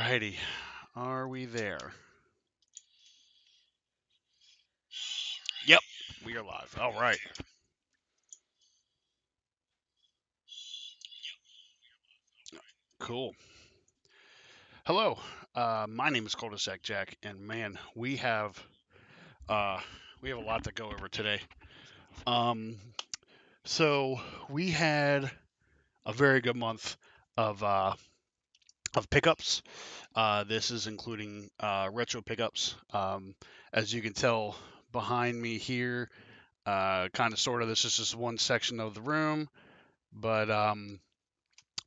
righty. Are we there? Yep, we are live. All right. Cool. Hello. My name is Cul-de-sac Jack, and man, uh, we have a lot to go over today. Um, so we had a very good month of pickups. This is including retro pickups. As you can tell behind me here, kind of sort of, this is just one section of the room, but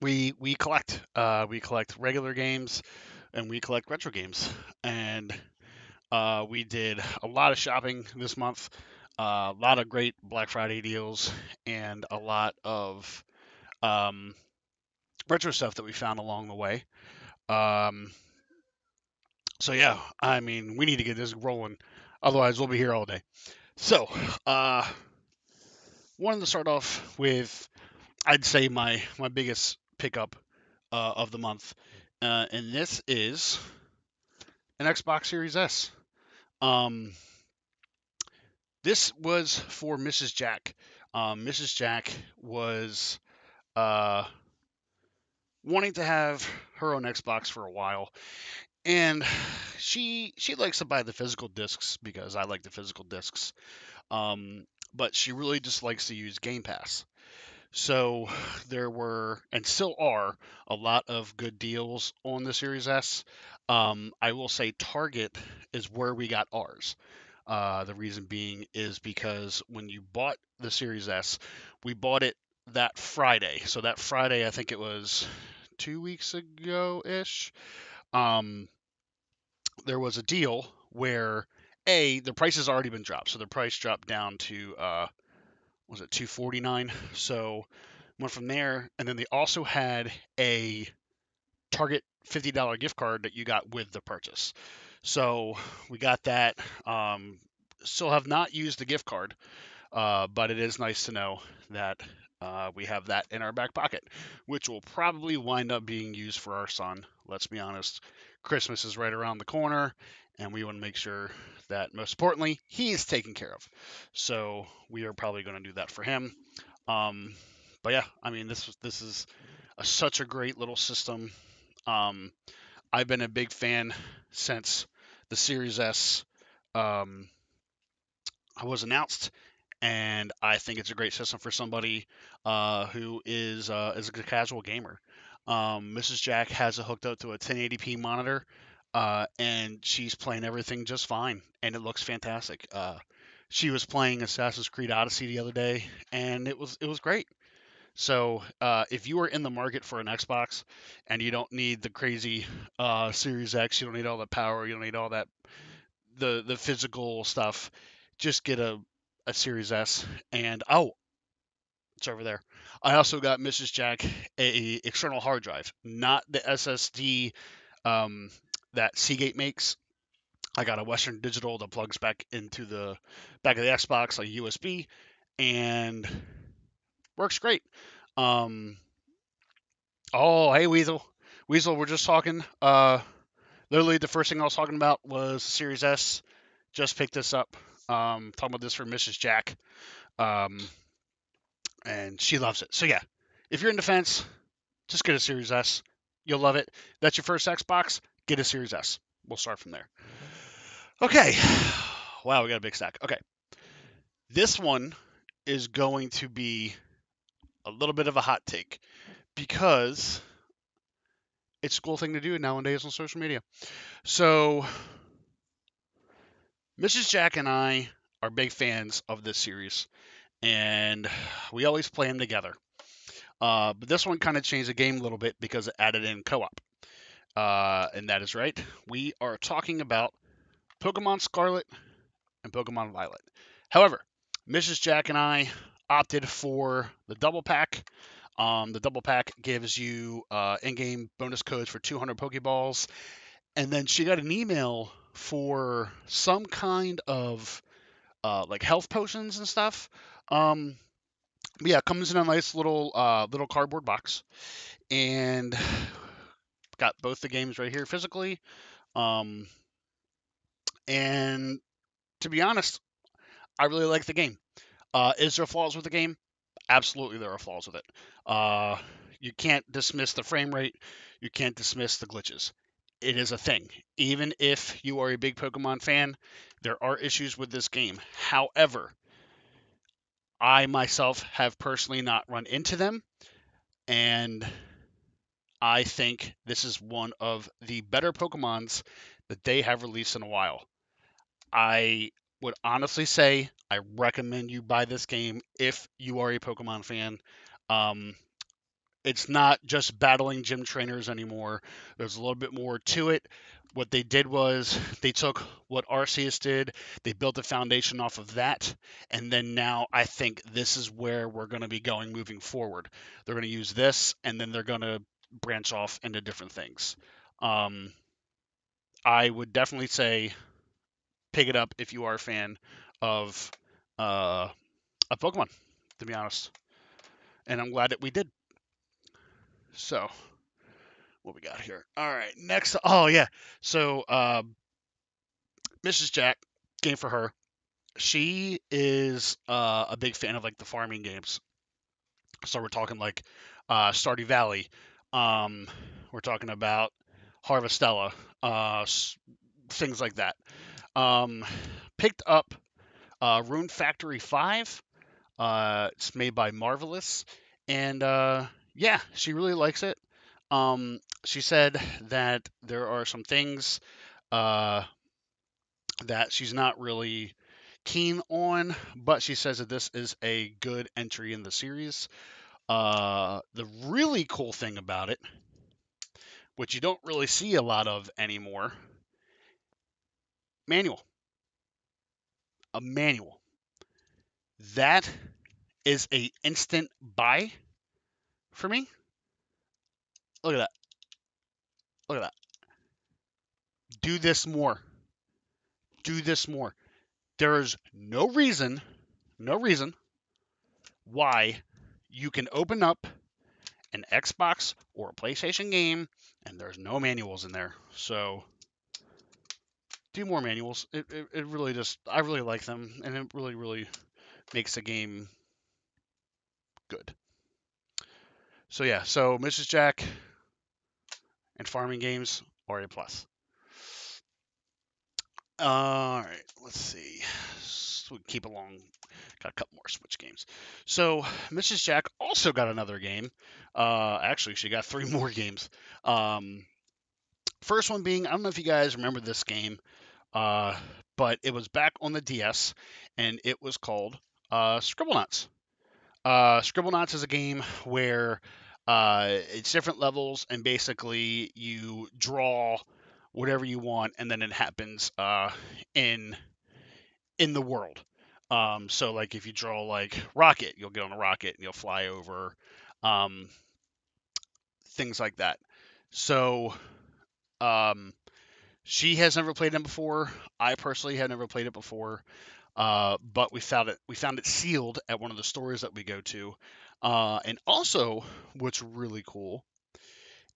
we collect. We collect regular games and we collect retro games. And we did a lot of shopping this month. A lot of great Black Friday deals and a lot of um, retro stuff that we found along the way. Um, so yeah, I mean, we need to get this rolling, otherwise we'll be here all day. So, uh, wanted to start off with, I'd say my biggest pickup of the month, and this is an Xbox Series S. Um, this was for Mrs. Jack. Mrs. Jack was uh, wanting to have her own Xbox for a while, and she likes to buy the physical discs because I like the physical discs. But she really just likes to use Game Pass. So there were, and still are, a lot of good deals on the Series S. I will say Target is where we got ours. The reason being is because when you bought the Series S, we bought it that Friday. So that Friday, I think it was 2 weeks ago ish. Um, there was a deal where the price has already been dropped. So the price dropped down to was it 249? So went from there, and then they also had a Target $50 gift card that you got with the purchase. So we got that. Still have not used the gift card, but it is nice to know that we have that in our back pocket, which will probably wind up being used for our son. Let's be honest, Christmas is right around the corner, and we want to make sure that, most importantly, he is taken care of. So we are probably going to do that for him. Um, but yeah, I mean, this is such a great little system. Um, I've been a big fan since the Series S um, was announced, and I think it's a great system for somebody who is a casual gamer. Mrs. Jack has it hooked up to a 1080p monitor, and she's playing everything just fine, and it looks fantastic. She was playing Assassin's Creed Odyssey the other day, and it was great. So if you are in the market for an Xbox and you don't need the crazy Series X, you don't need all the power, you don't need all that the physical stuff, just get a Series S. And oh, it's over there. I also got Mrs. Jack a external hard drive, not the SSD um, that Seagate makes. I got a Western Digital that plugs back into the back of the Xbox like USB and works great. Um, oh, hey Weasel, Weasel, we're just talking. Literally the first thing I was talking about was Series S. Just picked this up. Talking about this for Mrs. Jack. Um, and she loves it. So yeah, if you're in defense, just get a Series S. You'll love it. That's your first Xbox. Get a Series S. We'll start from there. Okay. Wow, we got a big stack. Okay. This one is going to be a little bit of a hot take because it's a cool thing to do nowadays on social media. So, Mrs. Jack and I are big fans of this series, and we always play them together. But this one kind of changed the game a little bit because it added in co-op. And that is right. We are talking about Pokemon Scarlet and Pokemon Violet. However, Mrs. Jack and I opted for the double pack. The double pack gives you in-game bonus codes for 200 Pokeballs, and then she got an email for some kind of like health potions and stuff. Um, yeah, it comes in a nice little little cardboard box, and got both the games right here physically. Um, and to be honest, I really like the game. Is there flaws with the game? Absolutely, there are flaws with it. Uh, you can't dismiss the frame rate. You can't dismiss the glitches. It is a thing. Even if you are a big Pokemon fan, there are issues with this game. However, I myself have personally not run into them, and I think this is one of the better Pokemons that they have released in a while. I would honestly say I recommend you buy this game if you are a Pokemon fan. Um, it's not just battling gym trainers anymore. There's a little bit more to it. What they did was they took what Arceus did, they built a foundation off of that, and then now I think this is where we're going to be going moving forward. They're going to use this, and then they're going to branch off into different things. Um, I would definitely say pick it up if you are a fan of uh, of Pokemon, to be honest. And I'm glad that we did. So, what we got here? All right, next. Oh yeah, so Mrs. Jack, game for her. She is a big fan of like the farming games. So we're talking like Stardew Valley. Um, we're talking about Harvestella, things like that. Um, picked up Rune Factory 5. It's made by Marvelous, and yeah, she really likes it. She said that there are some things uh, that she's not really keen on, but she says that this is a good entry in the series. The really cool thing about it, which you don't really see a lot of anymore, manual. A manual. That is a instant buy for me. Look at that. Look at that. Do this more. Do this more. There is no reason why you can open up an Xbox or a PlayStation game and there's no manuals in there. So do more manuals. It really just, I really like them, and it really, really makes the game good. So yeah, so Mrs. Jack and farming games are a plus. All right, let's see. So we can keep along. Got a couple more Switch games. So Mrs. Jack also got another game. Actually, she got three more games. Um, first one being, I don't know if you guys remember this game, uh, but it was back on the DS, and it was called Scribblenauts. Scribblenauts is a game where it's different levels, and basically you draw whatever you want, and then it happens in in the world. So like if you draw like rocket, you'll get on a rocket and you'll fly over, um, things like that. So um, she has never played them before. I personally have never played it before. But we found it sealed at one of the stores that we go to. And also, what's really cool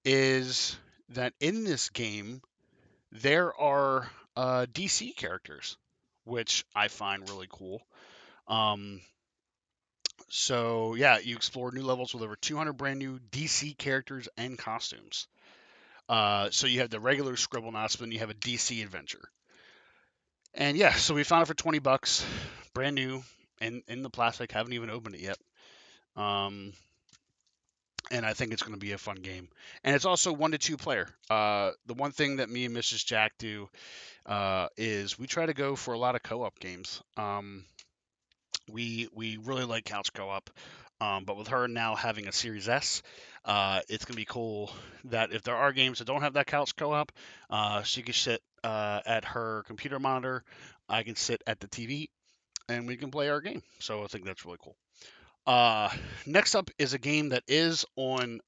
is that in this game there are DC characters, which I find really cool. Um, so yeah, you explore new levels with over 200 brand new DC characters and costumes. So you have the regular Scribblenauts, but then you have a DC adventure. And yeah, so we found it for 20 bucks, brand new, in the plastic. Haven't even opened it yet. Um, and I think it's going to be a fun game. And it's also 1 to 2 player. The one thing that me and Mrs. Jack do is we try to go for a lot of co-op games. We really like couch co-op, but with her now having a Series S, it's gonna be cool that if there are games that don't have that couch co-op, she can sit at her computer monitor, I can sit at the TV, and we can play our game. So I think that's really cool. Uh, Next up is a game that is on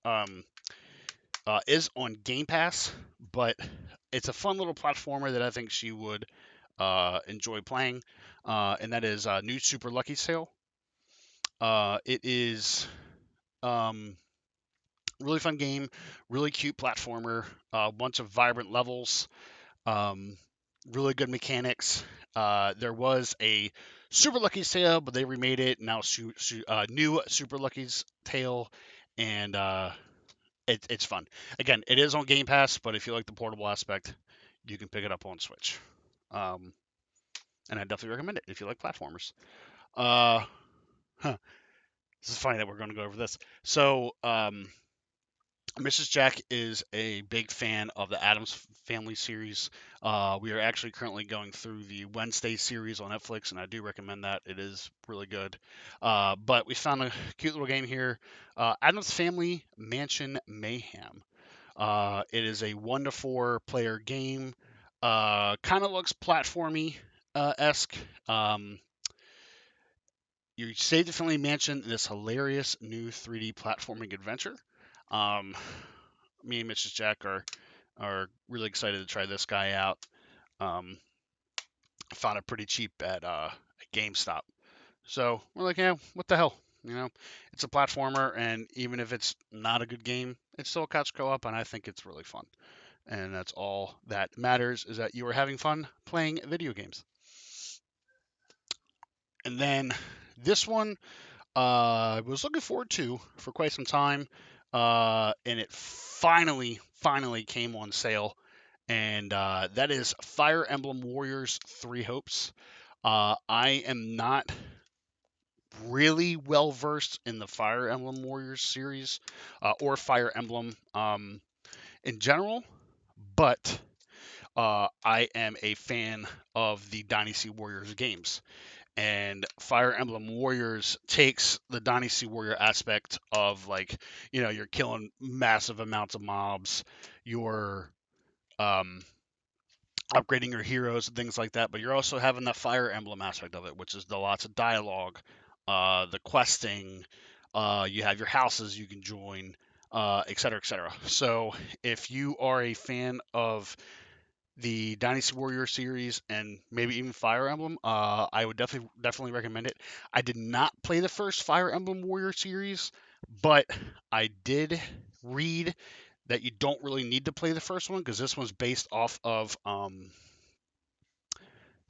Game Pass, but it's a fun little platformer that I think she would enjoy playing, and that is New Super Lucky Sale. It is um, Really fun game, really cute platformer, a bunch of vibrant levels, um, really good mechanics. There was a Super Lucky's Tale, but they remade it now. New Super Lucky's Tale, and it's fun. Again, it is on Game Pass, but if you like the portable aspect, you can pick it up on Switch. Um, and I definitely recommend it if you like platformers. Uh, huh. This is funny that we're going to go over this. So, Mrs. Jack is a big fan of the Adams Family series. We are actually currently going through the Wednesday series on Netflix, and I do recommend that. It is really good. But we found a cute little game here, Adams Family Mansion Mayhem. It is a 1 to 4 player game. Kind of looks platformy esque. Um, you save the family mansion in this hilarious new 3D platforming adventure. Um, Me and Mrs. Jack are really excited to try this guy out. Um, Found it pretty cheap at GameStop, so we're like, yeah, what the hell, you know? It's a platformer, and even if it's not a good game, it's still a couch co-op, and I think it's really fun. And that's all that matters is that you are having fun playing video games. And then this one I was looking forward to for quite some time, and it finally came on sale, and that is Fire Emblem Warriors Three Hopes. I am not really well versed in the Fire Emblem Warriors series or Fire Emblem in general, but I am a fan of the Dynasty Warriors games. And Fire Emblem Warriors takes the Dynasty Warrior aspect of, like, you're killing massive amounts of mobs, you're um, upgrading your heroes and things like that, but you're also having that Fire Emblem aspect of it, which is the lots of dialogue, the questing, you have your houses you can join, et cetera, et cetera. So if you are a fan of the Dynasty Warrior series and maybe even Fire Emblem, I would definitely recommend it. I did not play the first Fire Emblem Warrior series, but I did read that you don't really need to play the first one because this one's based off of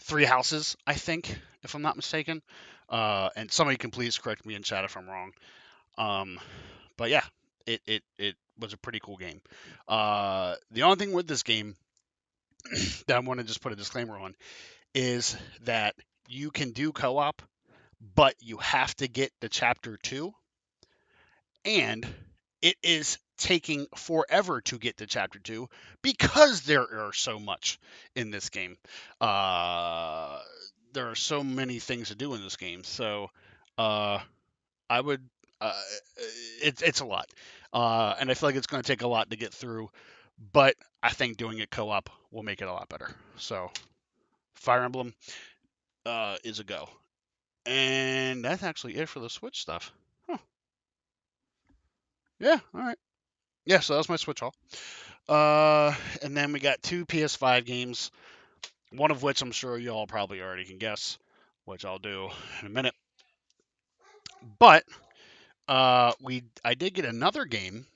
Three Houses, I think, if I'm not mistaken. And somebody can please correct me in chat if I'm wrong. Um, but yeah, it was a pretty cool game. The only thing with this game that I want to just put a disclaimer on is that you can do co-op, but you have to get to chapter 2, and it is taking forever to get to chapter 2 because there are so much in this game. Uh, there are so many things to do in this game, so uh, I would. Uh, it's a lot, and I feel like it's going to take a lot to get through. But I think doing it co-op will make it a lot better. So Fire Emblem is a go. And that's actually it for the Switch stuff. Huh. Yeah, all right. Yeah, so that was my Switch haul. And then we got 2 PS5 games, one of which I'm sure y'all probably already can guess, which I'll do in a minute. But I did get another game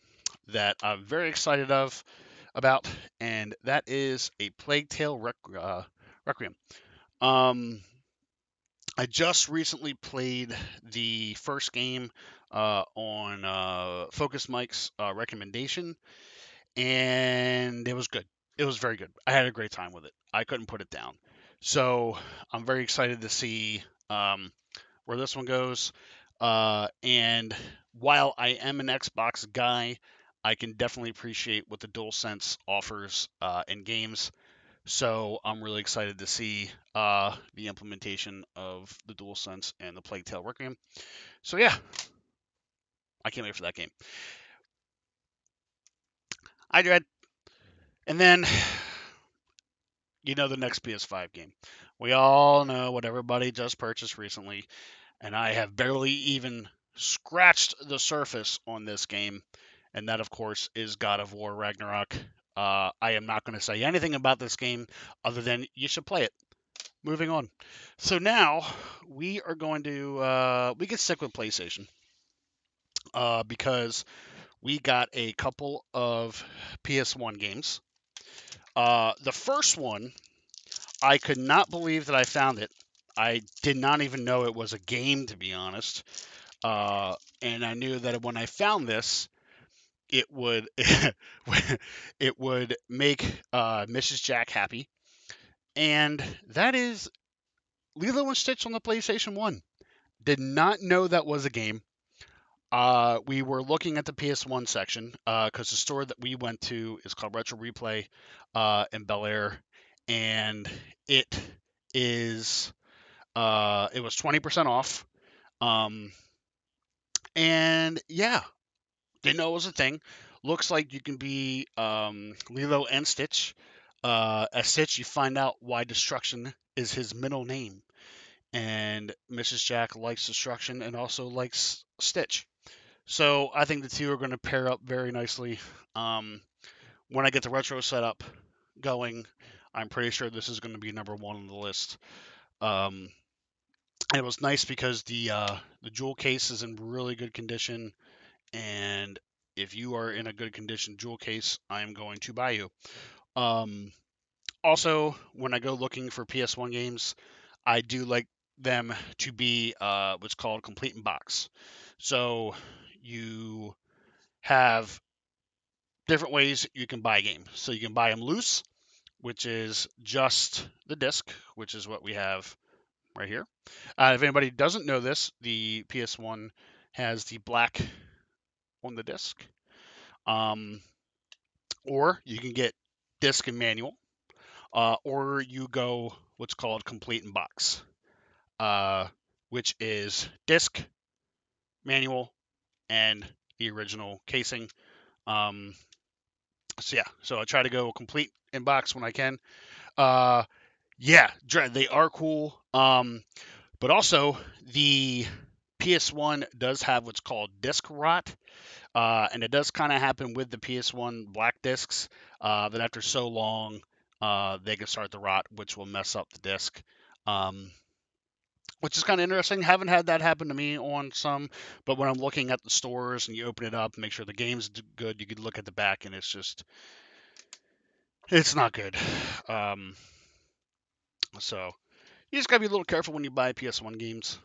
that I'm very excited about, and that is a Plague Tale Requiem. Um, I just recently played the first game on Focus Mike's recommendation, and it was good. It was very good. I had a great time with it. I couldn't put it down. So I'm very excited to see where this one goes. And while I am an Xbox guy, I can definitely appreciate what the DualSense offers in games. So I'm really excited to see the implementation of the DualSense and the Plague Tale Requiem. So yeah, I can't wait for that game. I dread. And then the next PS5 game. We all know what everybody just purchased recently, and I have barely even scratched the surface on this game, and that, of course, is God of War Ragnarok. I am not going to say anything about this game other than you should play it. Moving on. So now we are going to we can stick with PlayStation because we got a couple of PS1 games. The first one, I could not believe that I found it. I did not even know it was a game, to be honest. And I knew that when I found this, it would it would make Mrs. Jack happy, and that is Lilo and Stitch on the PlayStation 1. Did not know that was a game. We were looking at the PS1 section because the store that we went to is called Retro Replay in Bel Air, and it is it was 20% off. Um, and yeah, didn't know it was a thing. Looks like you can be Lilo and Stitch. As Stitch, you find out why Destruction is his middle name, and Mrs. Jack likes Destruction and also likes Stitch. So I think the two are going to pair up very nicely. Um, when I get the retro setup going, I'm pretty sure this is going to be number one on the list. Um, and it was nice because the jewel case is in really good condition, and if you are in a good condition jewel case, I am going to buy you. Um, Also, when I go looking for PS1 games, I do like them to be what's called complete in box. So you have different ways you can buy a game. So you can buy them loose, which is just the disc, which is what we have right here. If anybody doesn't know this, the PS1 has the black on the disc. Um, or you can get disc and manual, or you go what's called complete in box, uh, which is disc, manual, and the original casing. Um, so yeah, so I try to go complete in box when I can. Uh, yeah, they are cool. But also the PS1 does have what's called disc rot, and it does kind of happen with the PS1 black discs. That after so long, they can start to rot, which will mess up the disc. Um, which is kind of interesting. Haven't had that happen to me on some, but when I'm looking at the stores and you open it up, make sure the game's good, you could look at the back and it's not good. Um, so you just gotta be a little careful when you buy PS1 games,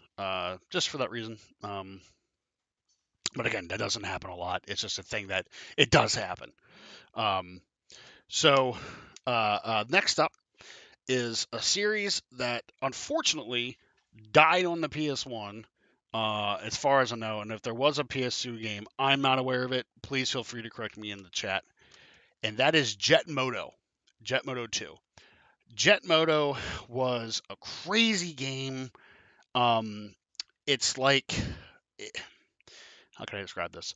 just for that reason. But again, that doesn't happen a lot. It's just a thing that it does happen. Um, so next up is a series that unfortunately died on the PS1, as far as I know. And if there was a PS2 game, I'm not aware of it. Please feel free to correct me in the chat. And that is Jet Moto, Jet Moto 2. Jet Moto was a crazy game. Um, it's like, how can I describe this?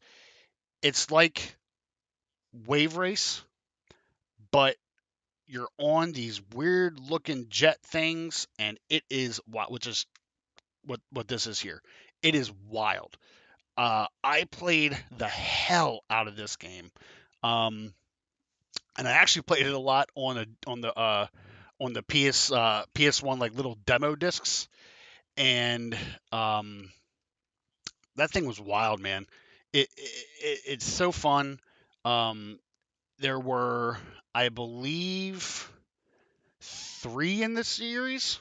It's like Wave Race, but you're on these weird looking jet things, and it is which is what this is here. It is wild. I played the hell out of this game, um, and I actually played it a lot on the PS1 like little demo discs, and that thing was wild, man. It's so fun. Um, there were, I believe, three in the series.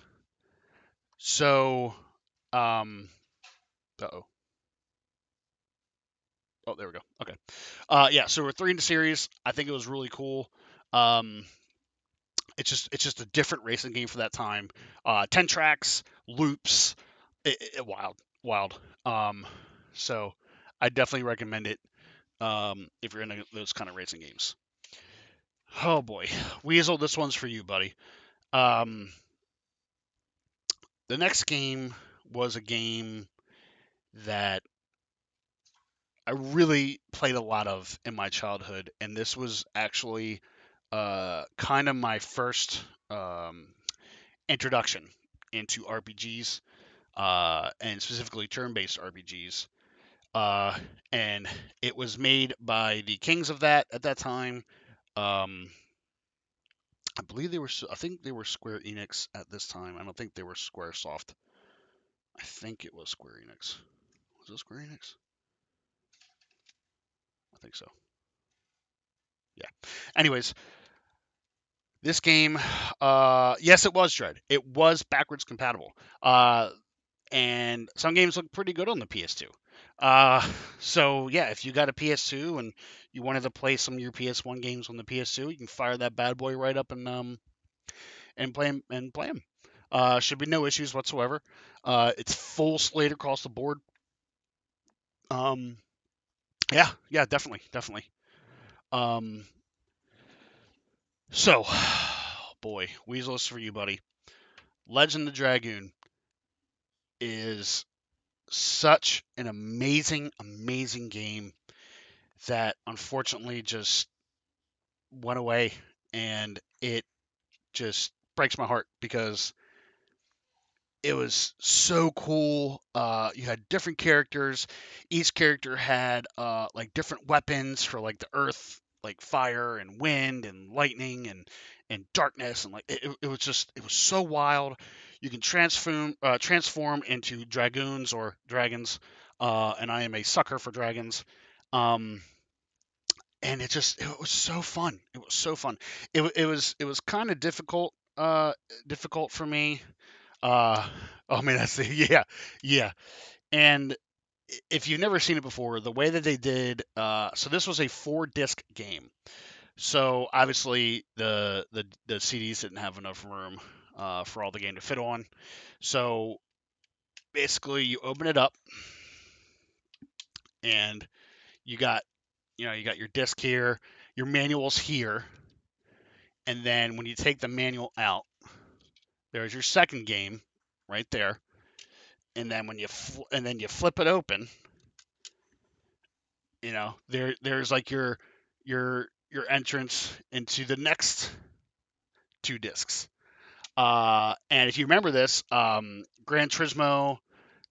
So, um, oh, oh, there we go. Okay. Yeah, so we're three in the series. I think it was really cool. Um, it's just a different racing game for that time. 10 tracks, loops, wild, wild. Um, so I definitely recommend it if you're into those kind of racing games. Oh boy, Weasel, this one's for you, buddy. Um, the next game was a game that I really played a lot of in my childhood, and this was actually kind of my first introduction into RPGs, and specifically turn-based RPGs. Uh, and it was made by the kings of that at that time. Um, I believe they were. I think they were Square Enix at this time. I don't think they were SquareSoft. I think it was Square Enix. Was it Square Enix? I think so. Yeah. Anyways, this game, yes, it was Dread. It was backwards compatible. And some games look pretty good on the PS2. Uh, so yeah, if you got a PS2 and you wanted to play some of your PS1 games on the PS2, you can fire that bad boy right up and play 'em and play them. Should be no issues whatsoever. It's full slate across the board. Um, yeah, definitely. Um, so, boy, Weasels for you, buddy. Legend of Dragoon is such an amazing game that unfortunately just went away, and it just breaks my heart because it was so cool. You had different characters. Each character had like different weapons for like the earth, like fire and wind and lightning and darkness, and like it was just it was so wild. You can transform into dragoons or dragons, and I am a sucker for dragons. Um, and it was so fun. It was so fun. It was kind of difficult for me. uh, oh man, that's yeah, yeah. And if you've never seen it before, the way that they did, so this was a 4 disc game. So obviously the CDs didn't have enough room for all the game to fit on. So basically, you open it up and you got you got your disc here, your manuals here, and then when you take the manual out, there's your second game right there. And then you flip it open, there's like your entrance into the next 2 discs. And if you remember this, Gran Turismo,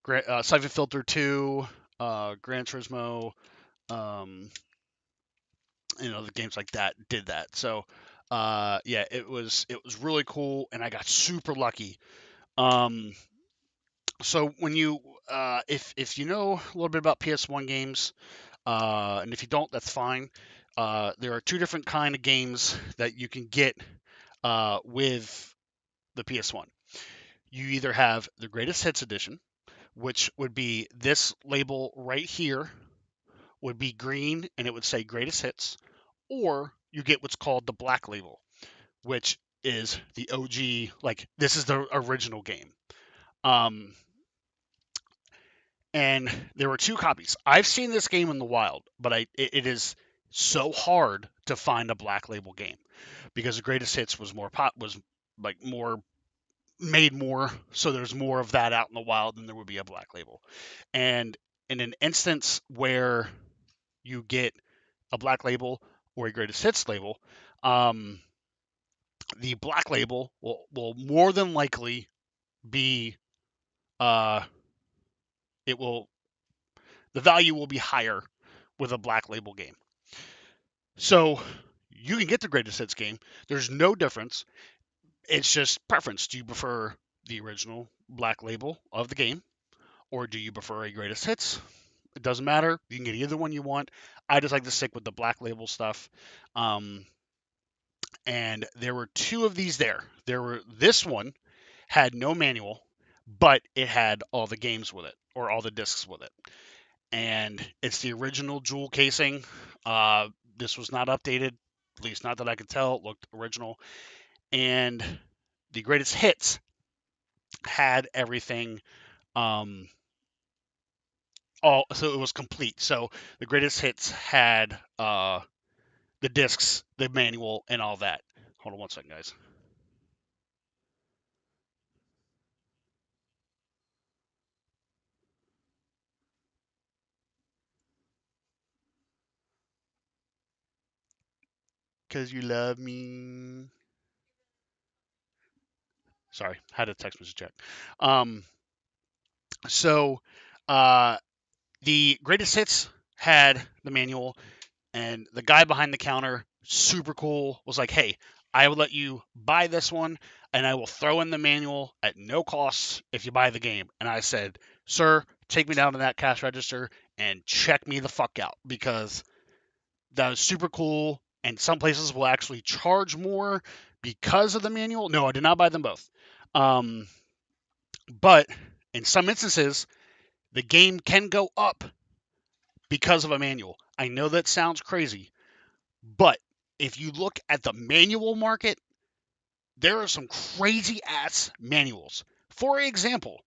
Siphon Filter 2, Gran Turismo, um, the games like that did that. So yeah, it was really cool, and I got super lucky. Um, so when you if you know a little bit about PS1 games, and if you don't, that's fine. There are 2 different kind of games that you can get with the PS1. You either have the Greatest Hits Edition, which would be this label right here, would be green, and it would say Greatest Hits, or you get what's called the Black Label, which is the OG, like this is the original game. Um, and there were 2 copies. I've seen this game in the wild, but it is so hard to find a Black Label game because the Greatest Hits was like more made more, so there's more of that out in the wild than there would be a Black Label. And in an instance where you get a Black Label or a Greatest Hits label, um, the Black Label will more than likely be uh, it will the value will be higher with a Black Label game. So you can get the Greatest Hits game. There's no difference. It's just preference. Do you prefer the original Black Label of the game, or do you prefer a Greatest Hits? It doesn't matter. You can get either one you want. I just like to stick with the Black Label stuff. Um, and there were 2 of these there. This one had no manual, but it had all the games with it, or all the discs with it. And it's the original jewel casing. This was not updated, at least not that I could tell. It looked original. And the Greatest Hits had everything, um, all so it was complete. So the Greatest Hits had the discs, the manual, and all that. Hold on one second, guys. Cause you love me. Sorry, had a text message check. Um, so uh, the Greatest Hits had the manual, and the guy behind the counter, super cool, was like, "Hey, I will let you buy this one, and I will throw in the manual at no cost if you buy the game." And I said, "Sir, take me down to that cash register and check me the fuck out because that is super cool. And some places will actually charge more because of the manual. No, I did not buy them both. Um, but in some instances, the game can go up because of a manual. I know that sounds crazy, but if you look at the manual market, there are some crazy ass manuals. For example,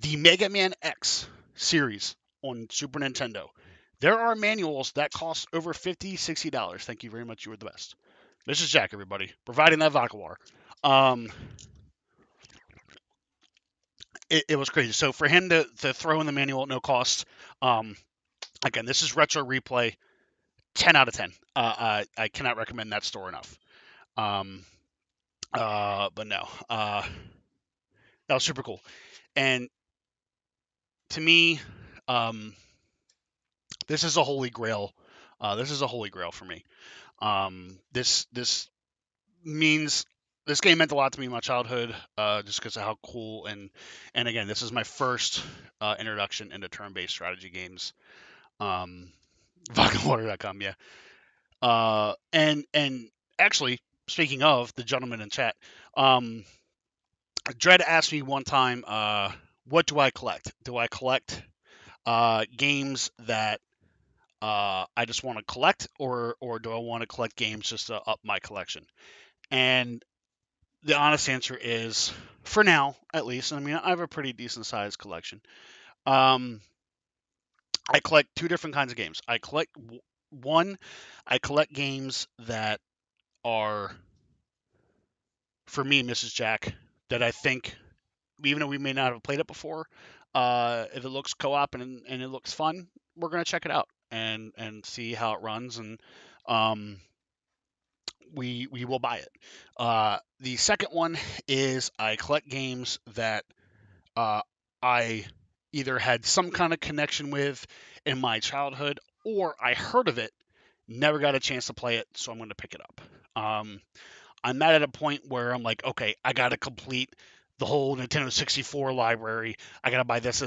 the Mega Man X series on Super Nintendo. There are manuals that cost over $50, $60. Thank you very much. You were the best. This is Jack, everybody, providing that vodka water. Um, it was crazy. So for him to throw in the manual at no cost, um, again, this is Retro Replay, 10 out of 10. I cannot recommend that store enough. Um, but no, that was super cool. And to me, um, this is a holy grail. This is a holy grail for me. This means this game meant a lot to me in my childhood, just because of how cool and again, this is my first introduction into turn-based strategy games. Um, vodkawater.com, yeah. And actually, speaking of the gentleman in chat, um, Dredd asked me one time, what do I collect? Do I collect games that I just want to collect, or do I want to collect games just to up my collection? And the honest answer is, for now, at least. I mean, I have a pretty decent sized collection. Um, I collect two different kinds of games. One, I collect games that are, for me, Mrs. Jack, that I think, even though we may not have played it before, if it looks co-op and it looks fun, we're gonna check it out and see how it runs, and um, we will buy it. The second one is I collect games that uh, I either had some kind of connection with in my childhood, or I heard of it, never got a chance to play it, so I'm going to pick it up. I'm not at a point where I'm like, okay, I got to complete the whole Nintendo 64 library. I got to buy this.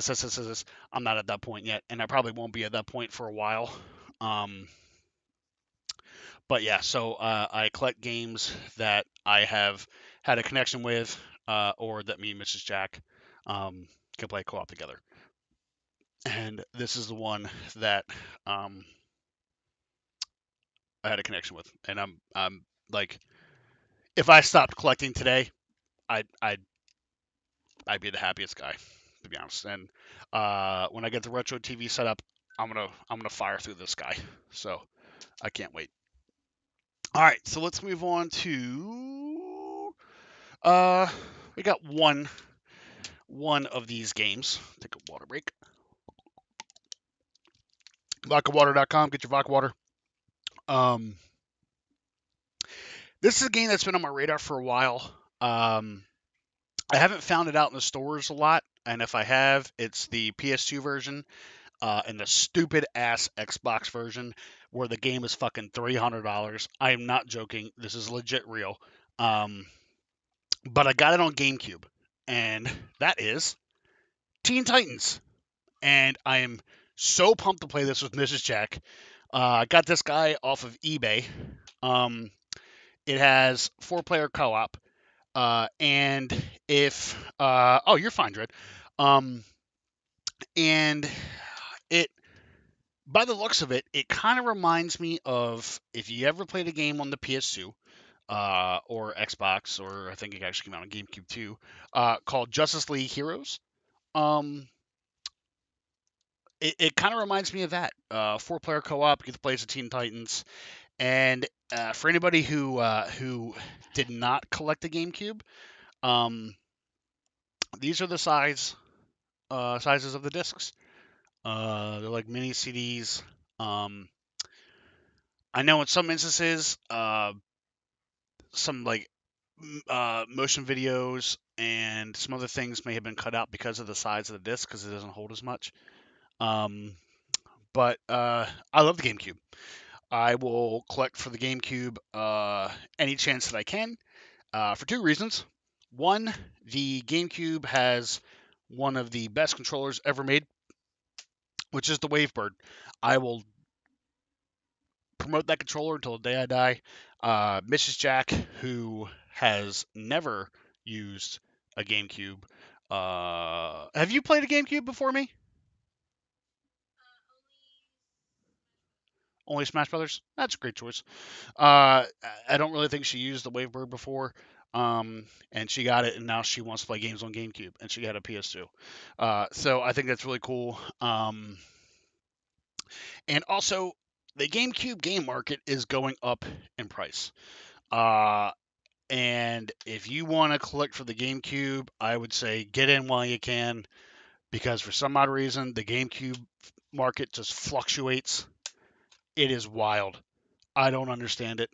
I'm not at that point yet, and I probably won't be at that point for a while. Um, but yeah, so I collect games that I have had a connection with, or that me and Mrs. Jack can play co-op together. And this is the one that um, I had a connection with, and I'm like, if I stopped collecting today, I'd be the happiest guy, to be honest. And when I get the retro TV set up, I'm gonna fire through this guy. So I can't wait. All right, so let's move on to we got one of these games. Take a water break. VodkaWater.com. Get your vodka water. Um, this is a game that's been on my radar for a while. I haven't found it out in the stores a lot, and if I have, it's the PS2 version and the stupid ass Xbox version where the game is fucking $300. I am not joking. This is legit real. Um, but I got it on GameCube, and that is Teen Titans. And I am so pumped to play this with Mrs. Jack. I got this guy off of eBay. Um, it has 4-player co-op. And if oh, you're fine, Dread. Um, and it, by the looks of it, it kind of reminds me of if you ever played a game on the PS2 or Xbox, or I think it actually came out on GameCube too, called Justice League Heroes. Um, it kind of reminds me of that. 4-player co-op, you get to play as the Teen Titans, and for anybody who did not collect the GameCube, um, these are the sizes of the discs. They're like mini CDs. Um, I know in some instances, some like motion videos and some other things may have been cut out because of the size of the disc because it doesn't hold as much. Um, but I love the GameCube. I will collect for the GameCube any chance that I can for two reasons. One, the GameCube has one of the best controllers ever made, which is the Wavebird. I will promote that controller until the day I die. Mrs. Jack, who has never used a GameCube. Have you played a GameCube before me? Only Smash Brothers. That's a great choice. I don't really think she used the Wavebird before. And she got it, and now she wants to play games on GameCube, and she had a PS2. So I think that's really cool. And also, the GameCube game market is going up in price. Uh, and if you want to collect for the GameCube, I would say get in while you can, because for some odd reason, the GameCube market just fluctuates. It is wild. I don't understand it.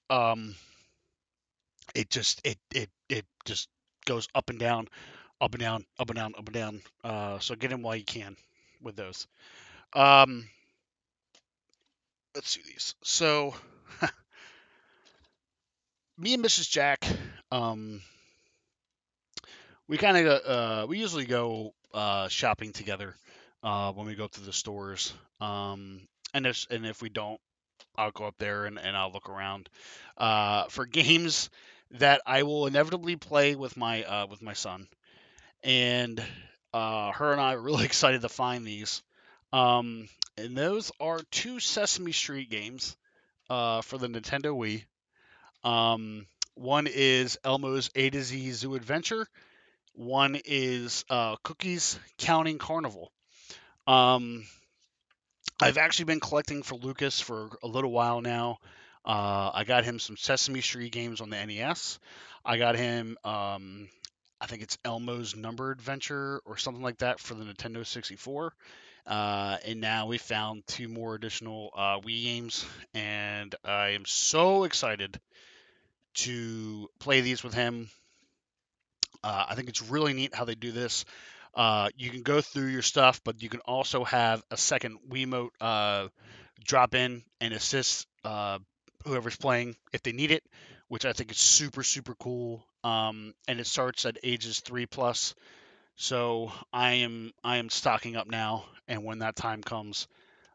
Um, it just goes up and down, up and down, up and down, up and down. So get in while you can with those. Um, let's see these. So me and Mrs. Jack, um, we kind of we usually go shopping together when we go to the stores. And if we don't, I'll go up there and I'll look around for games that I will inevitably play with my son. And her and I are really excited to find these. And those are two Sesame Street games for the Nintendo Wii. One is Elmo's A to Z Zoo Adventure. One is Cookies Counting Carnival. Um, I've actually been collecting for Lucas for a little while now. I got him some Sesame Street games on the NES. I got him, I think it's Elmo's Number Adventure or something like that for the Nintendo 64. And now we found two more additional Wii games, and I am so excited to play these with him. I think it's really neat how they do this. You can go through your stuff, but you can also have a second Wiimote drop in and assist whoever's playing if they need it, which I think is super super cool. And it starts at ages 3+. So I am stocking up now, and when that time comes,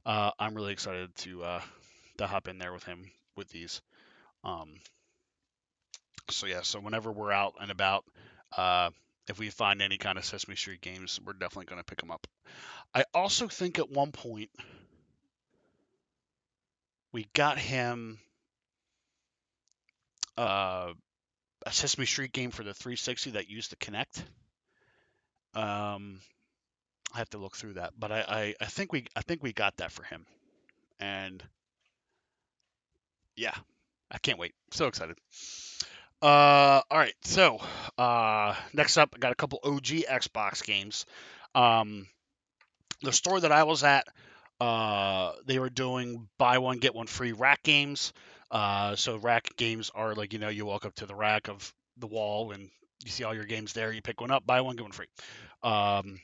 I'm really excited to hop in there with him with these. Um, so yeah, so whenever we're out and about, uh, if we find any kind of Sesame Street games, we're definitely going to pick them up. I also think at one point we got him uh, a Sesame Street game for the 360 that used the Kinect. Um, I have to look through that, but I think we got that for him, and yeah, I can't wait. So excited. All right, so next up, I got a couple OG Xbox games. Um, the store that I was at, they were doing buy one get one free rack games. So rack games are like, you walk up to the rack of the wall and you see all your games there. You pick one up, buy one get one free. Um,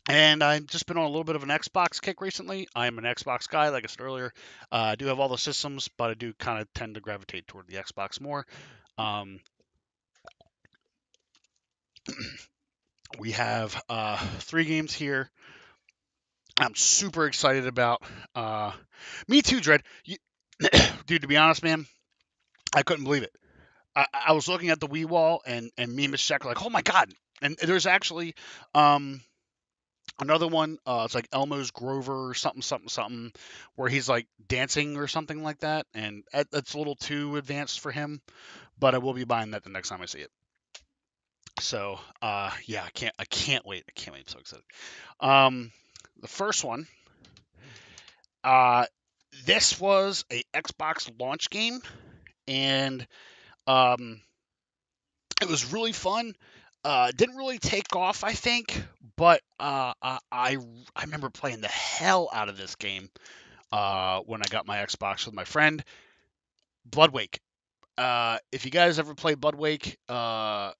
and I've just been on a little bit of an Xbox kick recently. I'm an Xbox guy, like I said earlier. I do have all the systems, but I do kind of tend to gravitate toward the Xbox more. Um, we have three games here. I'm super excited about. Me too, Dread. Dude, to be honest, man, I couldn't believe it. I was looking at the Wii wall, and me and Miss Jack were like, "Oh my god!" And there's actually um, another one. It's like Elmo's Grover or something, something, something, where he's like dancing or something like that, and that's a little too advanced for him. But I will be buying that the next time I see it. So, yeah, I can't wait. I can't wait. I'm so excited. Um, the first one, uh, this was a Xbox launch game, and um, it was really fun. Didn't really take off, I think, but I remember playing the hell out of this game when I got my Xbox with my friend. Bloodwake. If you guys ever played Bloodwake,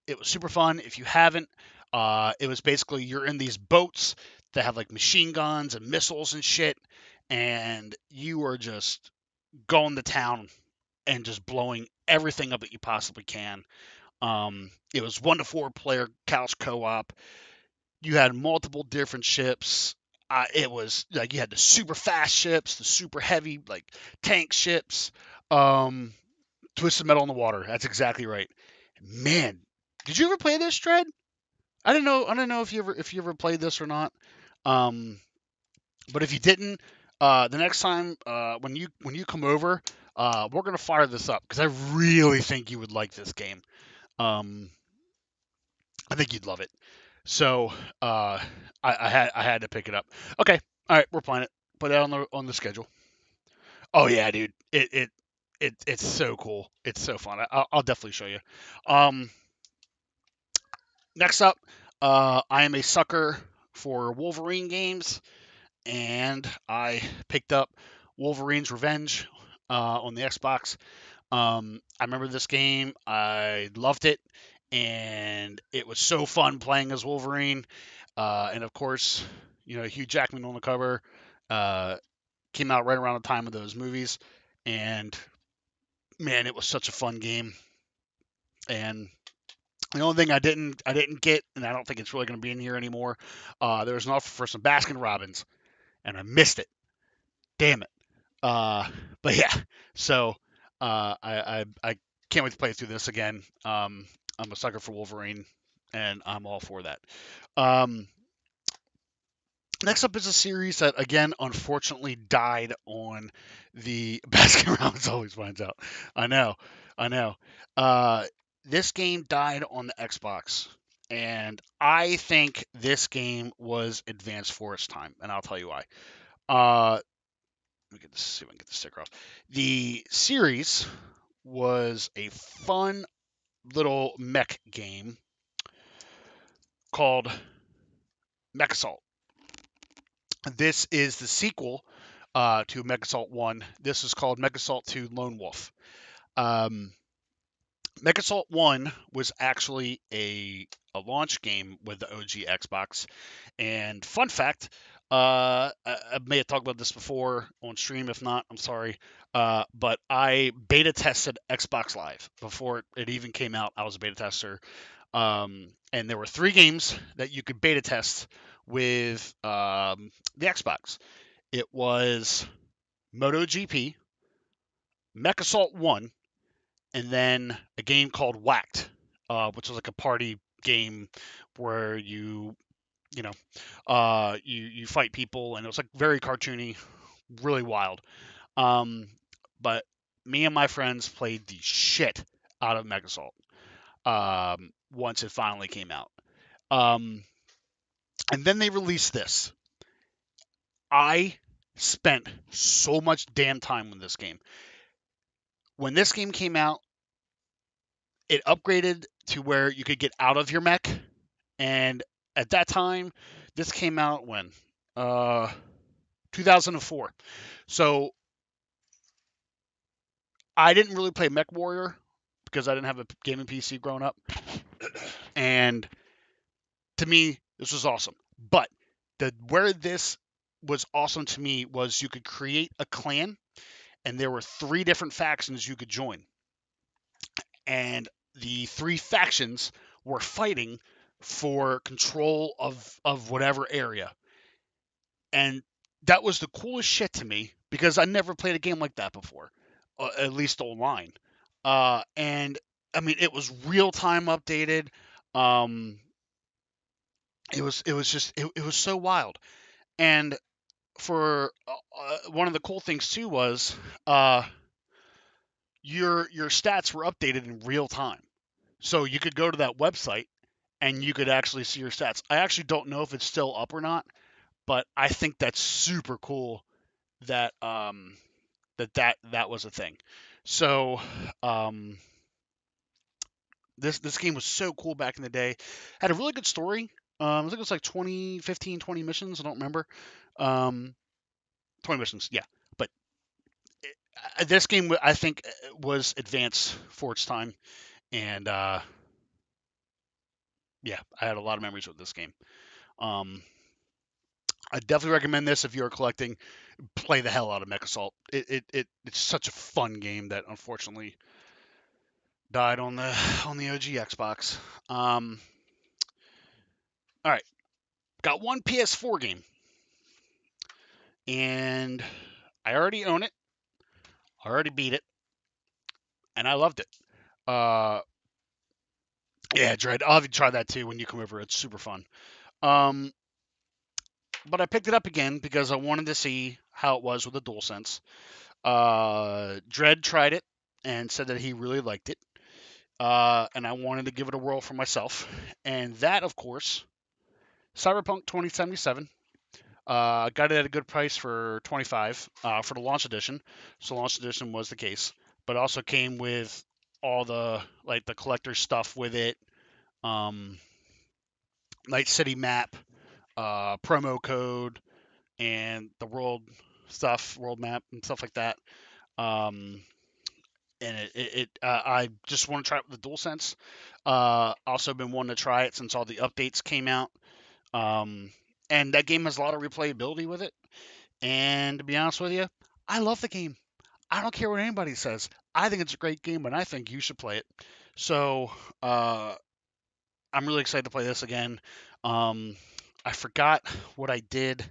it was super fun. If you haven't, it was basically you're in these boats that have like machine guns and missiles and shit, and you are just going to town and just blowing everything up that you possibly can. It was 1 to 4 player couch co-op. You had multiple different ships. it was like you had the super fast ships, the super heavy like tank ships, um, Twisted Metal in the water. That's exactly right. Man, did you ever play this, Dread? I didn't know. I don't know if you ever played this or not. Um, but if you didn't, the next time when you come over, we're gonna fire this up because I really think you would like this game. Um, I think you'd love it. So I had to pick it up. Okay, all right, we're playing it. Put that on the schedule. Oh yeah, dude. It's so cool. It's so fun. I'll definitely show you. Um, Next up, I am a sucker for Wolverine games, and I picked up Wolverine's Revenge on the Xbox. I remember this game. I loved it, and it was so fun playing as Wolverine. And of course, Hugh Jackman on the cover came out right around the time of those movies, and man, it was such a fun game. And the only thing I didn't get, and I don't think it's really going to be in here anymore. There was an offer for some Baskin Robbins, and I missed it. Damn it. Uh, but yeah, so I can't wait to play through this again. I'm a sucker for Wolverine, and I'm all for that. Um, Next up is a series that again, unfortunately, died on the Baskin Robbins always finds out. I know, I know. Uh, this game died on the Xbox, and I think this game was advanced for its time, and I'll tell you why. Let me see if I can get the sticker off. The series was a fun little mech game called Mech Assault. This is the sequel to Mech Assault 1. This is called Mech Assault 2 Lone Wolf. Um, Mech Assault 1 was actually a launch game with the OG Xbox. And fun fact, I may have talked about this before on stream. If not, I'm sorry. But I beta tested Xbox Live before it even came out. I was a beta tester. And there were 3 games that you could beta test with the Xbox. It was MotoGP, Mech Assault 1, and then a game called Whacked, which was like a party game where you know you fight people, and it was like very cartoony, really wild. Um, but me and my friends played the shit out of Mech Assault once it finally came out. Um, and then they released this. I spent so much damn time with this game. When this game came out, it upgraded to where you could get out of your mech, and at that time, this came out when 2004. So I didn't really play Mech Warrior because I didn't have a gaming PC growing up, and to me, this was awesome. But the where this was awesome to me was you could create a clan, and there were 3 different factions you could join, and the 3 factions were fighting for control of whatever area. And that was the coolest shit to me because I never played a game like that before, at least online. And I mean, it was real time updated. Um, it was so wild. And for one of the cool things too was uh, your stats were updated in real time, so you could go to that website and you could actually see your stats. I actually don't know if it's still up or not, but I think that's super cool that that was a thing. So um, this game was so cool back in the day. Had a really good story. I think it was like 20, 15, 20 missions. I don't remember. Um, 20 missions, yeah. But this game, I think, was advanced for its time, and yeah, I had a lot of memories with this game. Um, I definitely recommend this if you're collecting. Play the hell out of Mech Assault. It's such a fun game that unfortunately died on the OG Xbox. All right, got one PS4 game. and I already own it. I already beat it, and I loved it. Uh, yeah, Dread. I'll have you try that too when you come over. It's super fun. Um, but I picked it up again because I wanted to see how it was with the DualSense. Dread tried it and said that he really liked it. And I wanted to give it a whirl for myself. And that, of course, Cyberpunk 2077. Got it at a good price for 25 for the launch edition. So launch edition was the case, but also came with all the like the collector stuff with it. Um, Night City map, promo code, and the world map, and stuff like that. Um, and I just want to try it with the DualSense. Also been wanting to try it since all the updates came out. Um, and that game has a lot of replayability with it. And to be honest with you, I love the game. I don't care what anybody says. I think it's a great game, and I think you should play it. So uh, I'm really excited to play this again. Um, I forgot what I did.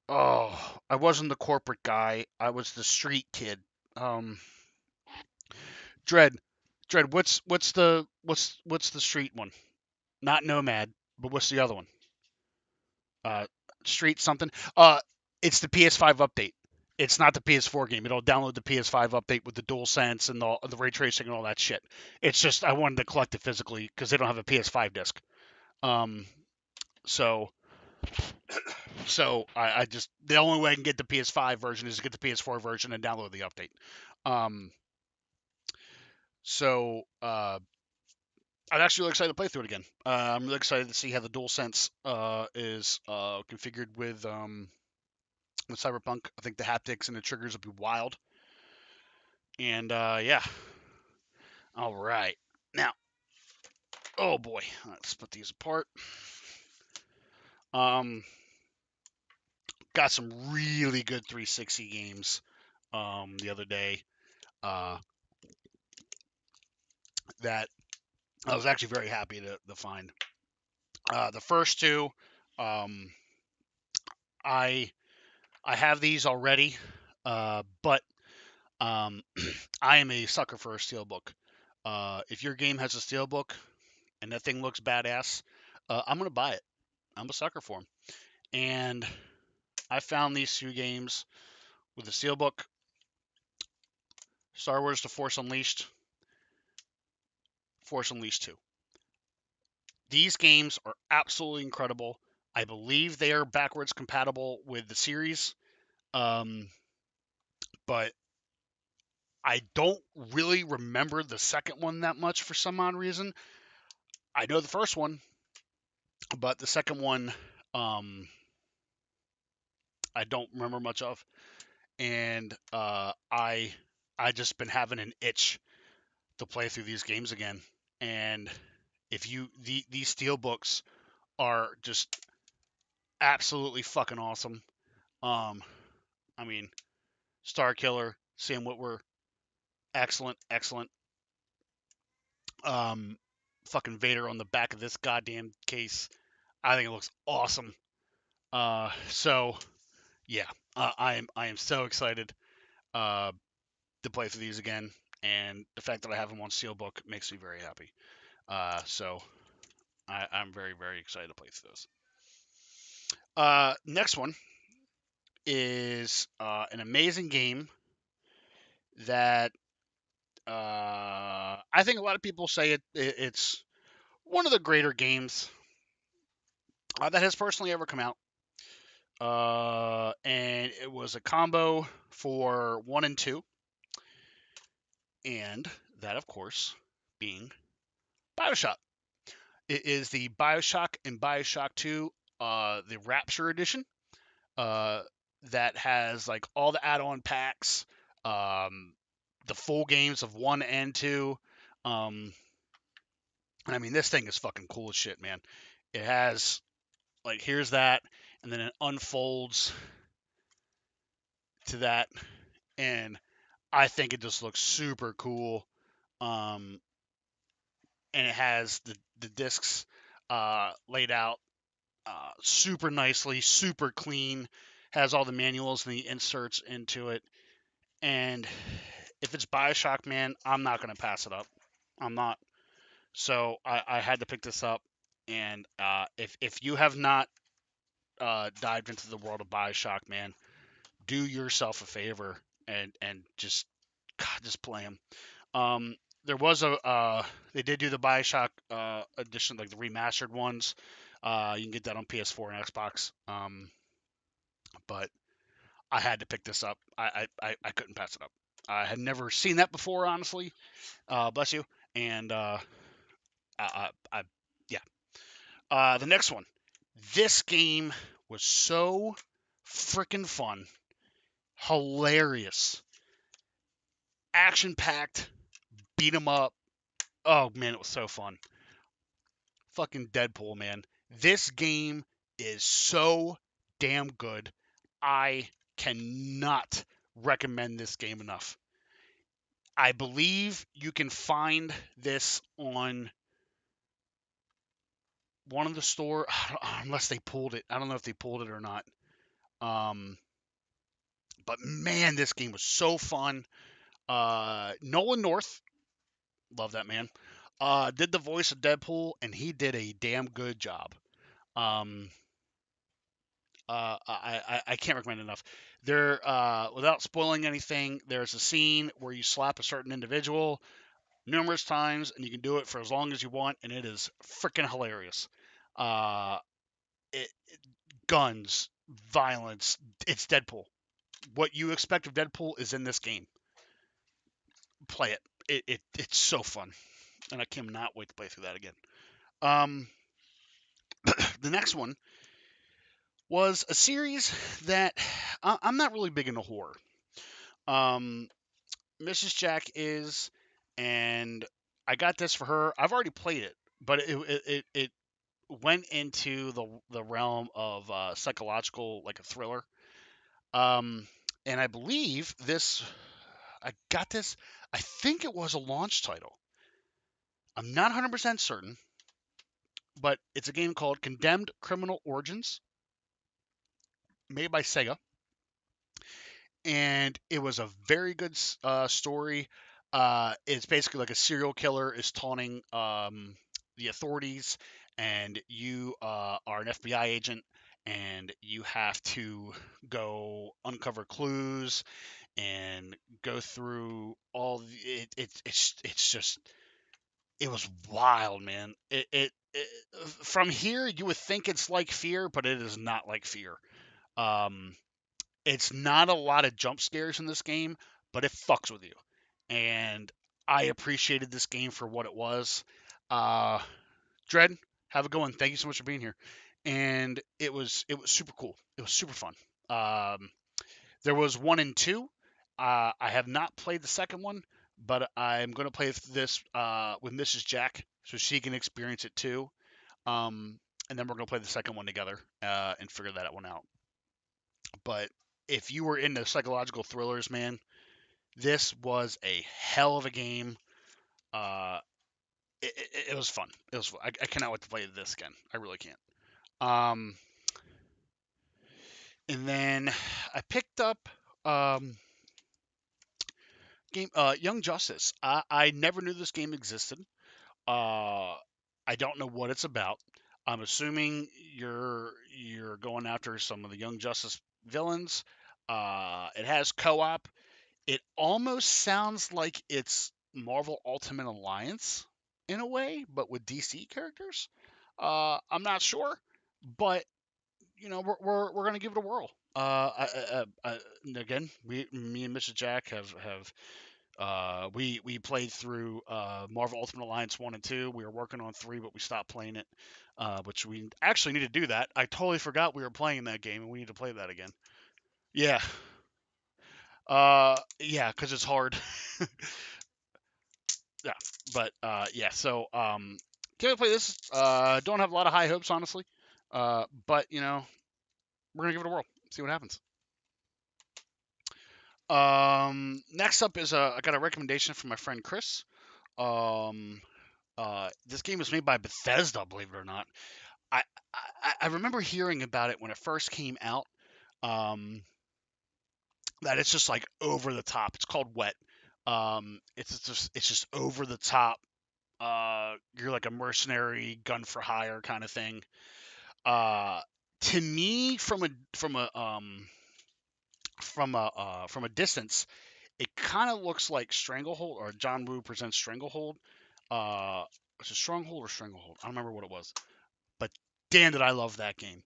Oh, I wasn't the corporate guy. I was the street kid. Um, Dread, Dread. What's the street one? Not Nomad, but what's the other one? Uh, Street something. It's the PS5 update. It's not the PS4 game. It'll download the PS5 update with the DualSense and the ray tracing and all that shit. It's just I wanted to collect it physically because they don't have a PS5 disc. Um, so I just the only way I can get the PS5 version is to get the PS4 version and download the update. Um, so I'm actually really excited to play through it again. I'm really excited to see how the DualSense is configured with Cyberpunk. I think the haptics and the triggers will be wild. And yeah, all right. Now, oh boy, let's put these apart. Um, got some really good 360 games the other day uh, that I was actually very happy to find. The first two, um, I I have these already, but I am a sucker for a steelbook. If your game has a steelbook and that thing looks badass, I'm gonna buy it. I'm a sucker for them. And I found these two games with the steelbook: Star Wars: The Force Unleashed, Force Unleashed 2. These games are absolutely incredible. I believe they are backwards compatible with the series, um, but I don't really remember the second one that much for some odd reason. I know the first one, but the second one, um, I don't remember much of. And I just been having an itch to play through these games again. And if you these steel books are just absolutely fucking awesome. Um, I mean, Star Killer, Sam Witwer, excellent, excellent. Um, Fucking Vader on the back of this goddamn case. I think it looks awesome. So yeah, I am so excited uh, to play through these again, and the fact that I have them on Steelbook makes me very happy. So I'm very very excited to play through this. Next one is an amazing game that I think a lot of people say it's one of the greater games that has personally ever come out. And it was a combo for 1 and 2, and that, of course, being Bioshock. It is the Bioshock and Bioshock 2, the Rapture Edition, uh, that has like all the add-on packs, um, the full games of 1 and 2. Um, I mean, this thing is fucking cool as shit, man. It has like here's that, and then it unfolds to that, and I think it just looks super cool. Um, and it has the discs laid out super nicely, super clean. has all the manuals and the inserts into it. And if it's Bioshock, man, I'm not gonna pass it up. I'm not. So I had to pick this up. And if you have not dived into the world of Bioshock, man, do yourself a favor and just God, just play them. There was a they did do the Bioshock edition, like the remastered ones. You can get that on PS4 and Xbox. But I had to pick this up. I couldn't pass it up. I had never seen that before, honestly. Bless you. And yeah. The next one. This game was so freaking fun, hilarious, action packed, beat 'em up. Oh man, it was so fun. Fucking Deadpool, man. This game is so damn good. I cannot recommend this game enough. I believe you can find this on one of the store unless they pulled it. I don't know if they pulled it or not. Um, but man, this game was so fun. Nolan North, love that man. Did the voice of Deadpool, and he did a damn good job. Um, I can't recommend it enough. There, without spoiling anything, there's a scene where you slap a certain individual numerous times, and you can do it for as long as you want, and it is freaking hilarious. Uh, Guns, violence, it's Deadpool. What you expect of Deadpool is in this game. Play it. It's so fun, and I cannot wait to play through that again. Um, the next one was a series that I'm not really big into horror. Um, Mrs. Jack is, and I got this for her. I've already played it, but it went into the realm of psychological, like a thriller. Um, and I believe this, I got this. I think it was a launch title. I'm not 100% certain, but it's a game called Condemned Criminal Origins, made by Sega, and it was a very good story. It's basically like a serial killer is taunting the authorities, and you are an FBI agent, and you have to go uncover clues and go through all it's just it was wild, man. It from here you would think it's like Fear, but it is not like Fear. Um, it's not a lot of jump scares in this game, but it fucks with you. And I appreciated this game for what it was. Uh, Dread, have a good one. Thank you so much for being here. And it was super cool. It was super fun. Um, there was one and two. I have not played the second one, but I'm going to play this with Mrs. Jack so she can experience it too. And then we're going to play the second one together and figure that one out. But if you were into psychological thrillers, man, this was a hell of a game. Uh, it was fun. It was. I cannot wait to play this again. I really can't. Um, and then I picked up game Young Justice. I never knew this game existed. Uh, I don't know what it's about. I'm assuming you're going after some of the Young Justice villains. It has co-op. It almost sounds like it's Marvel Ultimate Alliance in a way, but with DC characters. I'm not sure, but we're gonna give it a whirl. Again, me and Mrs. Jack have we played through Marvel Ultimate Alliance 1 and 2. We were working on 3, but we stopped playing it, which we actually need to do that. I totally forgot we were playing that game, and we need to play that again. Yeah. Yeah, because it's hard. Yeah. But, yeah, so can't play this. Don't have a lot of high hopes, honestly. But, we're going to give it a whirl, see what happens. Next up is I got a recommendation from my friend Chris. Um, this game was made by Bethesda, believe it or not. I, I remember hearing about it when it first came out. that it's just like over the top. It's called Wet. It's just over the top. You're like a mercenary, gun for hire kind of thing. Uh, to me, from a distance, it kind of looks like Stranglehold or John Woo Presents Stranglehold. Was it Stronghold or Stranglehold? I don't remember what it was, but damn, did I love that game!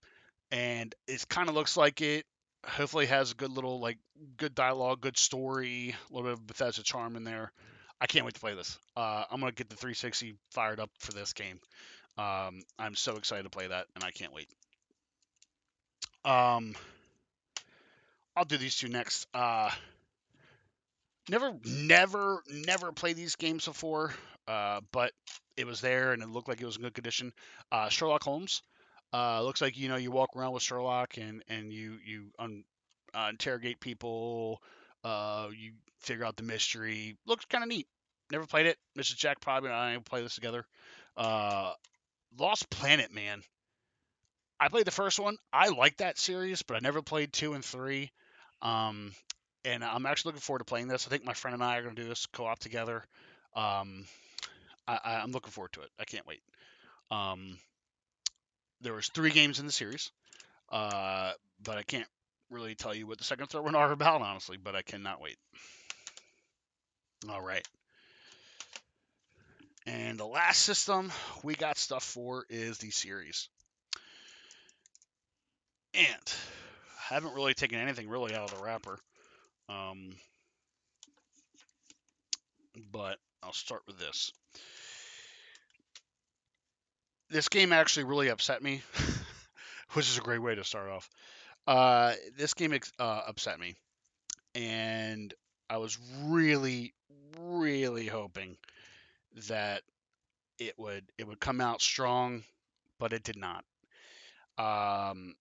And it kind of looks like it. Hopefully, has a good little like good dialogue, good story, a little bit of Bethesda charm in there. I can't wait to play this. I'm gonna get the 360 fired up for this game. I'm so excited to play that, and I can't wait. Um, I'll do these two next. Never played these games before, but it was there and it looked like it was in good condition. Sherlock Holmes. Looks like you walk around with Sherlock and you interrogate people. You figure out the mystery. Looks kind of neat. Never played it. Mrs. Jack probably and I will play this together. Uh, Lost Planet, man. I played the first one. I like that series, but I never played two and three. Um, and I'm actually looking forward to playing this. I think my friend and I are going to do this co-op together. Um, I'm looking forward to it. I can't wait. Um, there was three games in the series, but I can't really tell you what the second and third one are about, honestly. But I cannot wait. All right. And the last system we got stuff for is the series. And I haven't really taken anything really out of the wrapper. Um, but I'll start with this. This game actually really upset me, which is a great way to start off. This game upset me, and I was really, really hoping that it would come out strong, but it did not. Um,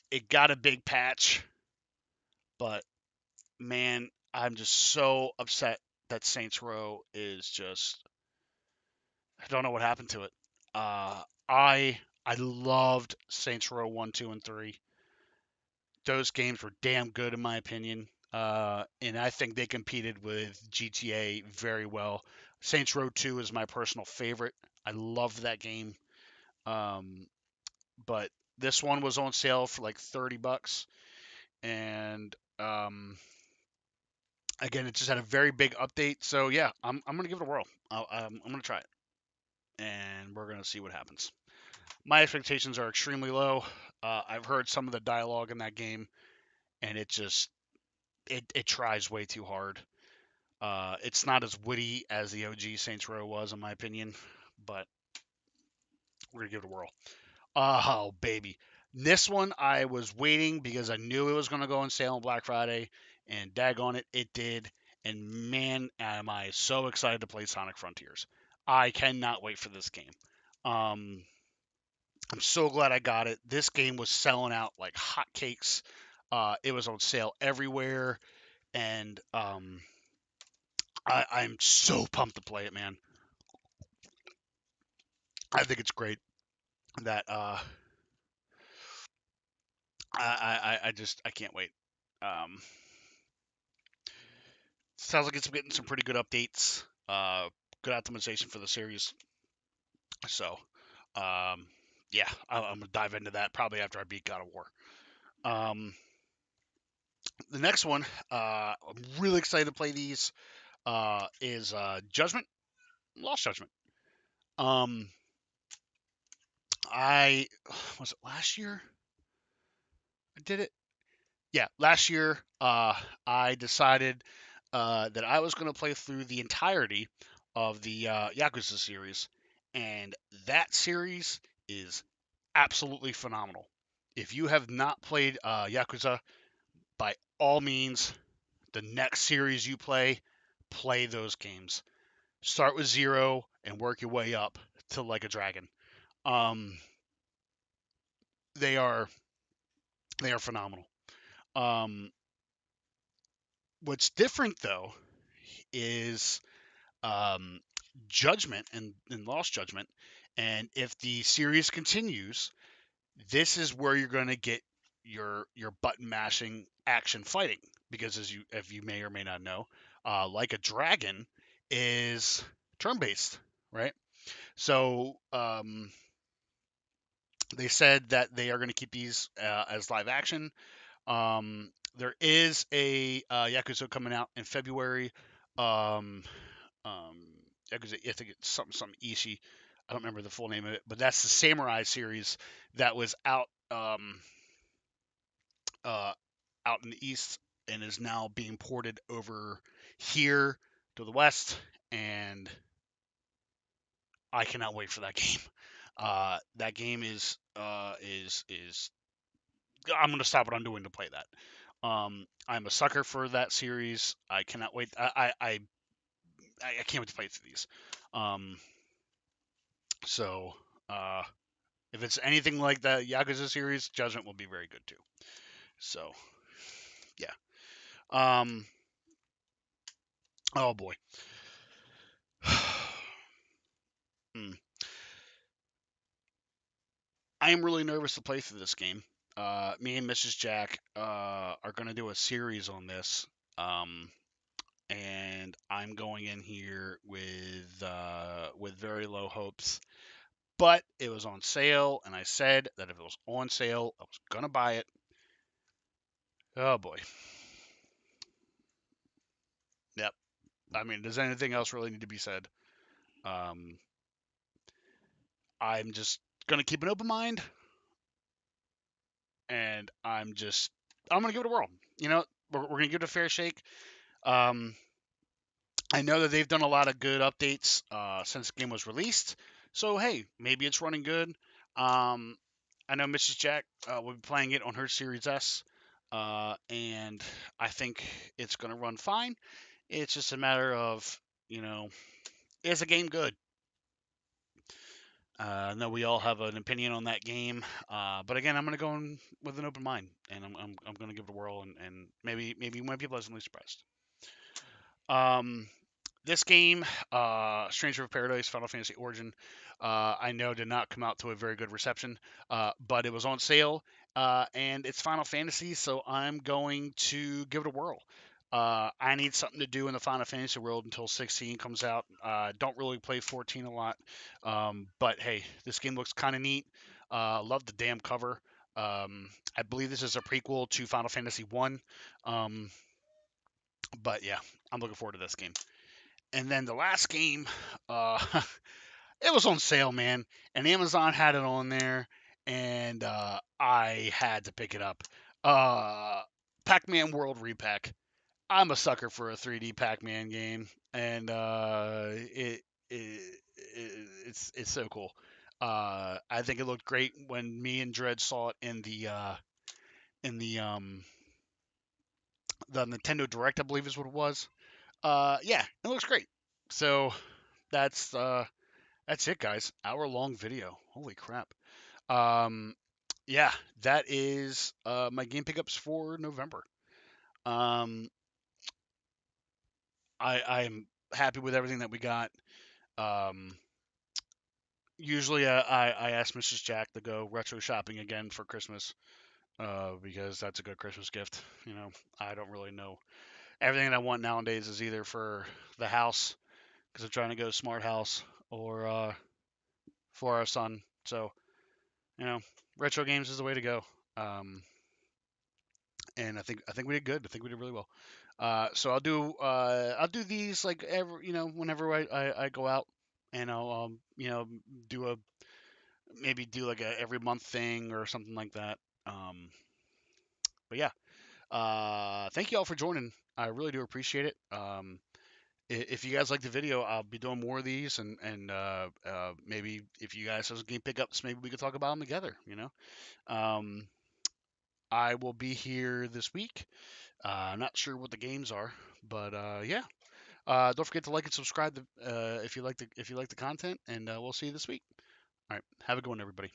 it got a big patch, but man, I'm just so upset that Saints Row is just. I don't know what happened to it. Uh, I loved Saints Row 1, 2, and 3. Those games were damn good in my opinion. And I think they competed with GTA very well. Saints Row 2 is my personal favorite. I love that game. Um, but this one was on sale for like $30, and again, it just had a very big update. So yeah, I'm gonna give it a whirl. I'm gonna try it, and we're gonna see what happens. My expectations are extremely low. I've heard some of the dialogue in that game, and it tries way too hard. It's not as witty as the OG Saints Row was, in my opinion, but we're gonna give it a whirl. Oh baby, this one I was waiting because I knew it was gonna go on sale on Black Friday, and daggone it, it did. And man, am I so excited to play Sonic Frontiers! I cannot wait for this game. Um, I'm so glad I got it. This game was selling out like hotcakes. It was on sale everywhere, and I'm so pumped to play it, man. I think it's great that I can't wait. Um, Sounds like it's getting some pretty good updates. Good optimization for the series. So, um, yeah, I'm gonna dive into that probably after I beat God of War. Um, the next one, I'm really excited to play these. Is Judgment, Lost Judgment. Um, I was it last year? I did it. Yeah, last year. I decided that I was going to play through the entirety of the Yakuza series, and that series is absolutely phenomenal. If you have not played Yakuza, by all means, the next series you play those games. Start with zero and work your way up to like a dragon. Um, they are they are phenomenal. Um, what's different though is um, Judgment and Lost Judgment, and if the series continues, this is where you're going to get your button mashing action fighting, because as you if you may or may not know, Like a Dragon is turn based, right? So they said that they are going to keep these as live action. There is a Yakuza coming out in February. Um, um, Yakuza, I think it's something Ishi. I don't remember the full name of it, but that's the Samurai series that was uh, out in the east and is now being ported over here to the west, and I cannot wait for that game. That game is I'm gonna stop what I'm doing to play that. I'm a sucker for that series. I cannot wait. I can't wait to play through these. Um, so uh, if it's anything like the Yakuza series, Judgment will be very good too. So yeah. Um, oh boy. Hmm. I am really nervous to play through this game. Me and Mrs. Jack are going to do a series on this. Um, and I'm going in here with very low hopes. But it was on sale, and I said that if it was on sale, I was gonna buy it. Oh boy. Yep. I mean, does anything else really need to be said? Um, I'm just gonna keep an open mind, and I'm gonna give it a whirl. You know, we're gonna give it a fair shake. Um, I know that they've done a lot of good updates since the game was released. So hey, maybe it's running good. Um, I know Mrs. Jack will be playing it on her Series S, and I think it's going to run fine. It's just a matter of, you know, is the game good? I know we all have an opinion on that game, but again, I'm going to go in with an open mind, and I'm going to give it a whirl, and maybe you might be pleasantly surprised. Um, this game, Stranger of Paradise, Final Fantasy Origin, I know did not come out to a very good reception, but it was on sale, and it's Final Fantasy, so I'm going to give it a whirl. I need something to do in the Final Fantasy world until 16 comes out. Don't really play 14 a lot, but hey, this game looks kind of neat. Love the damn cover. I believe this is a prequel to Final Fantasy 1. But yeah, I'm looking forward to this game. And then the last game, uh, it was on sale, man, and Amazon had it on there, and I had to pick it up. Uh, Pac-Man World Repack. I'm a sucker for a 3D Pac-Man game, and it's so cool. I think it looked great when me and Dred saw it in the Nintendo Direct, I believe is what it was. Yeah, it looks great. So that's uh, that's it, guys. Hour long video. Holy crap. Um, yeah, that is my game pickups for November. Um, I'm happy with everything that we got. Um, usually I ask Mrs. Jack to go retro shopping again for Christmas because that's a good Christmas gift. You know, I don't really know. Everything that I want nowadays is either for the house because I'm trying to go smart house or for our son. So you know, retro games is the way to go. Um, and I think we did good. I think we did really well. So I'll do these like every whenever I go out, and I'll do a maybe do like a every month thing or something like that. Um, but yeah, thank you all for joining. I really do appreciate it. If you guys like the video, I'll be doing more of these, and maybe if you guys have some game pickups, maybe we could talk about them together. Um, I will be here this week. Not sure what the games are, but yeah. Don't forget to like and subscribe if you like the content, and we'll see you this week. All right, have a good one, everybody.